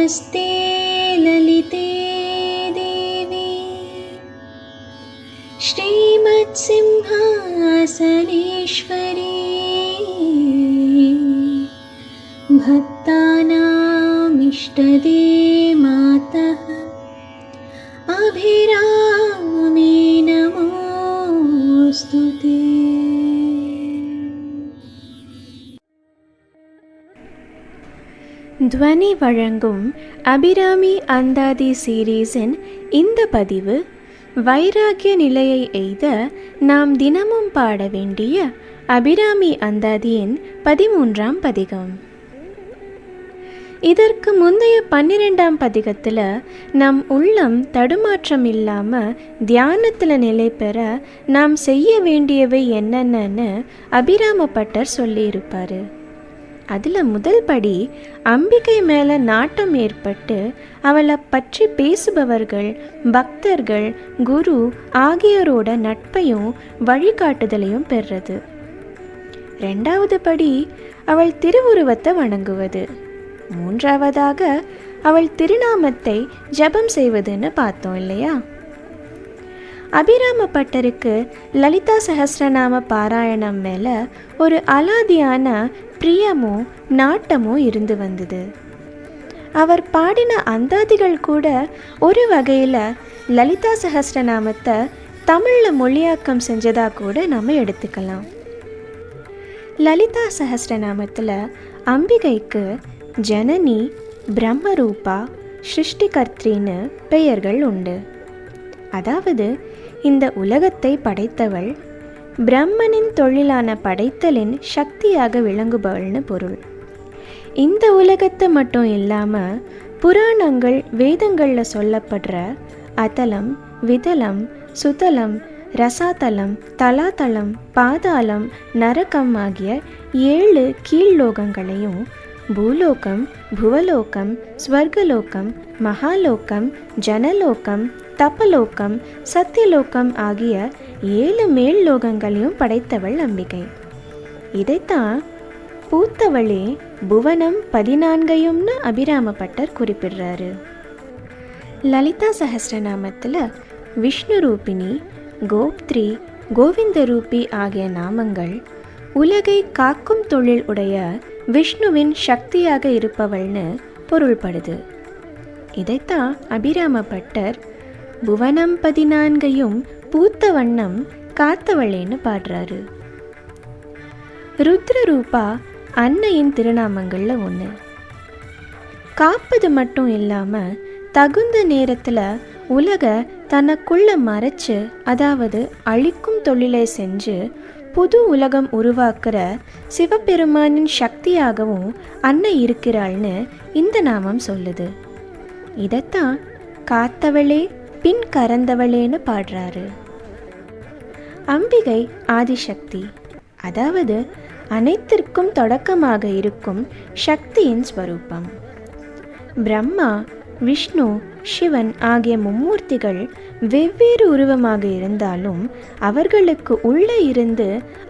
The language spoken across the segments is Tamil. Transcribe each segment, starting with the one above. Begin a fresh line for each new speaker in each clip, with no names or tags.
नमस्ते ललिते देवी श्रीमत्सिंहासनेश्वरी भक्तानामिष्टदे मातः अभिरामे नमोस्तुते।
துவனி வழங்கும் அபிராமி அந்தாதி சீரீஸின் இந்த பதிவு வைராகிய நிலையை எய்த நாம் தினமும் பாட வேண்டிய அபிராமி அந்தாதியின் 13ஆம் பதிகம். இதற்கு முந்தைய 12ஆம் பதிகத்தில் நம் உள்ளம் தடுமாற்றம் இல்லாமல் தியானத்தில் நிலை பெற நாம் செய்ய வேண்டியவை என்னென்னு அபிராமப்பட்டர் சொல்லியிருப்பார். அதில் முதல் படி அம்பிகை மேலே நாட்டம் ஏற்பட்டு அவளை பற்றி பேசுபவர்கள், பக்தர்கள், குரு ஆகியோரோட நட்பையும் வழிகாட்டுதலையும் பெறுறது. 2வது படி அவள் திருவுருவத்தை வணங்குவது. 3வதாக அவள் திருநாமத்தை ஜபம் செய்வதுன்னு பார்த்தோம் இல்லையா? அபிராமப்பட்டருக்கு லலிதா சஹஸ்ரநாம பாராயணம் மேலே ஒரு அலாதியான பிரியமும் நாட்டமும் இருந்து வந்தது. அவர் பாடின அந்தாதிகள் கூட ஒரு வகையில் லலிதா சஹஸ்ரநாமத்தை தமிழில் மொழியாக்கம் செஞ்சதா கூட நம்ம எடுத்துக்கலாம். லலிதா சஹஸ்ரநாமத்தில் அம்பிகைக்கு ஜனனி, பிரம்மரூபா, சிருஷ்டிகர்த்தின்னு பெயர்கள் உண்டு. அதாவது இந்த உலகத்தை படைத்தவள், பிரம்மனின் தொழிலான படைத்தலின் சக்தியாக விளங்குபவள்னு பொருள். இந்த உலகத்தை மட்டும் இல்லாமல் புராணங்கள், வேதங்களில் சொல்லப்படுற அதலம், விதலம், சுதலம், ரசாதலம், தலாதலம், பாதாளம், நரகம் ஆகிய 7 கீழ்லோகங்களையும், பூலோகம், புவலோகம், ஸ்வர்கலோகம், மகாலோகம், ஜனலோகம், தபலோகம், சத்தியலோகம் ஆகிய 7 மேல் லோகங்களையும் படைத்தவள் அம்பிகை. இதைத்தான் பூத்தவளே புவனம் 14யும்னு அபிராமப்பட்டர் குறிப்பிடுறாரு. லலிதா சஹஸ்ரநாமத்தில் விஷ்ணு ரூபிணி, கோப்த்ரி, கோவிந்த ரூபி ஆகிய நாமங்கள் உலகை காக்கும் தொழில் உடைய விஷ்ணுவின் சக்தியாக இருப்பவள்னு பொருள்படுது. இதைத்தான் அபிராமப்பட்டர் புவனம் 14யும் பூத்த வண்ணம் காத்தவளேன்னு பாடுறாரு. ருத்ரரூபா அன்னையின் திருநாமங்களில் ஒன்று. காப்பது மட்டும் இல்லாமல் தகுந்த நேரத்தில் உலக தனக்குள்ள மறைச்சு, அதாவது அழிக்கும் தொழிலை செஞ்சு புது உலகம் உருவாக்குற சிவபெருமானின் சக்தியாகவும் அன்னை இருக்கிறாள்னு இந்த நாமம் சொல்லுது. இதைத்தான் காத்தவளே பின் கறந்தவளேன்னு பாடுறாரு. அம்பிகை ஆதிசக்தி, அதாவது அனைத்திற்கும் தொடக்கமாக இருக்கும் சக்தியின் ஸ்வரூபம். பிரம்மா, விஷ்ணு, சிவன் ஆகிய மும்மூர்த்திகள் வெவ்வேறு உருவமாக இருந்தாலும் அவர்களுக்கு உள்ளே இருந்து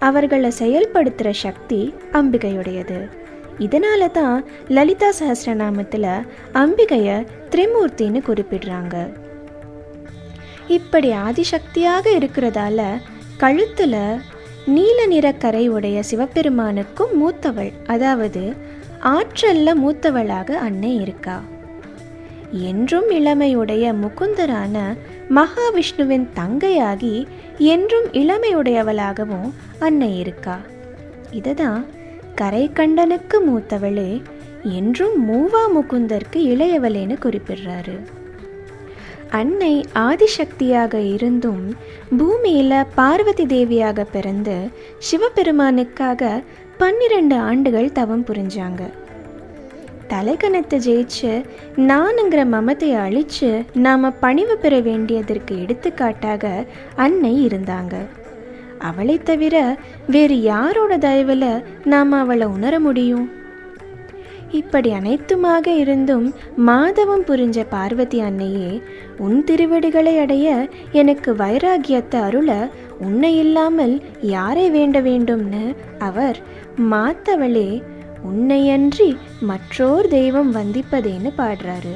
அவர்களை செயல்படுத்துகிற சக்தி அம்பிகையுடையது. இதனால தான் லலிதா சஹஸ்ரநாமத்தில் அம்பிகையை திரிமூர்த்தின்னு குறிப்பிடுறாங்க. இப்படி ஆதிசக்தியாக இருக்கிறதால கழுத்தில் நீல நிற கரை உடைய சிவபெருமானுக்கும் மூத்தவள், அதாவது ஆற்றல்ல மூத்தவளாக அன்னை இருக்கா. என்றும் இளமையுடைய முகுந்தரான மகாவிஷ்ணுவின் தங்கையாகி என்றும் இளமையுடையவளாகவும் அன்னை இருக்கா. இதுதான் கரை கண்டனுக்கு மூத்தவளே, என்றும் மூவா முகுந்தருக்கு இளையவளேன்னு குறிப்பிடுறாரு. அன்னை ஆதிசக்தியாக இருந்தும் பூமியில் பார்வதி தேவியாக பிறந்து சிவபெருமானுக்காக 12 ஆண்டுகள் தவம் புரிஞ்சாங்க. தலைகணத்தை ஜெயிச்சு நானுங்கிற மமத்தையை அழித்து நாம் பணிவு பெற வேண்டியதற்கு எடுத்துக்காட்டாக அன்னை இருந்தாங்க. அவளை தவிர வேறு யாரோட தயவில் நாம் அவளை உணர முடியும்? இப்படி அனைத்துமாக இருந்தும் மாதவம் புரிஞ்ச பார்வதி அன்னையே, உன் திருவடிகளை அடைய எனக்கு வைராகியத்தை அருள உன்னை இல்லாமல் யாரை வேண்ட வேண்டும்னு அவர் மாத்தவளே உன்னையன்றி மற்றோர் தெய்வம் வந்திப்பதேன்னு பாடுறாரு.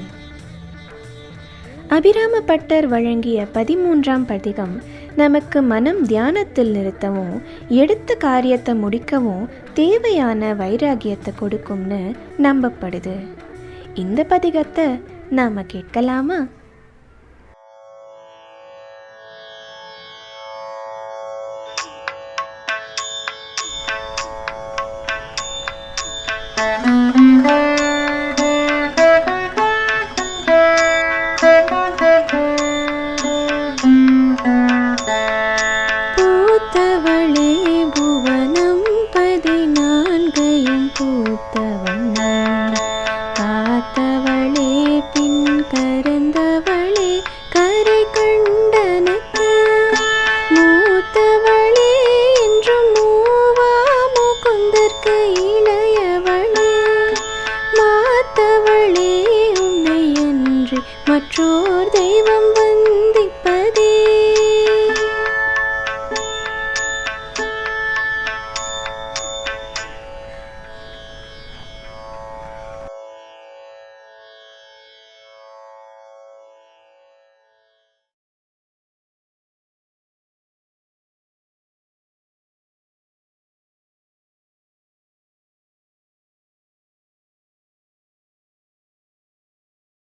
அபிராம பட்டர் வழங்கிய 13ஆம் பதிகம் நமக்கு மனம் தியானத்தில் நிறுத்தவும் எடுத்த காரியத்தை முடிக்கவும் தேவையான வைராகியத்தை கொடுக்கும்னு நம்பப்படுது. இந்த பதிகத்தை நாம கேட்கலாமா?
பூத்தவளே புவனம் 14 பூத்தவண்ணம் காத்தவளே பின் கரந்தவளே கரை கண்டனுக்கு மூத்தவளே என்றும் மூவா முகுந்தற்கு இளையவளே மாத்தவளே உன்னையன்றி மற்றோர்